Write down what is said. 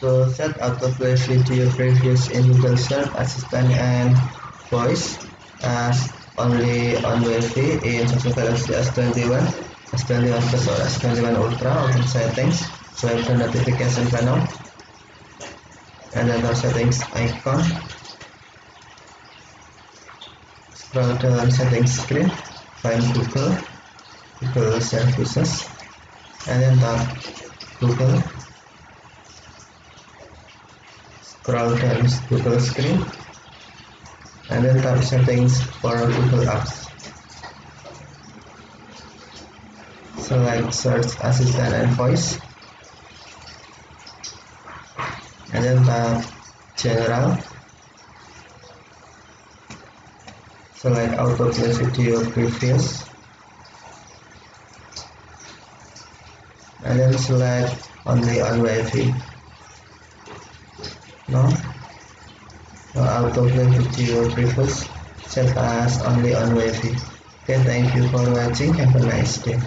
To set autoplay video previews in Google Search Assistant and Voice as only on Wi-Fi in Samsung Galaxy S21, S21 Plus or S21 Ultra, open settings, swipe the notification panel, and then the settings icon. Scroll down settings screen, find Google Services, and then tap Google. Scroll down Google screen, and then tap settings for Google Apps. Select Search Assistant and Voice, and then tap General. Select Autoplay Video Previews, and then select Only on Wi-Fi. Now autoplay video previews set as only on Wi-Fi. Okay, thank you for watching. Have a nice day.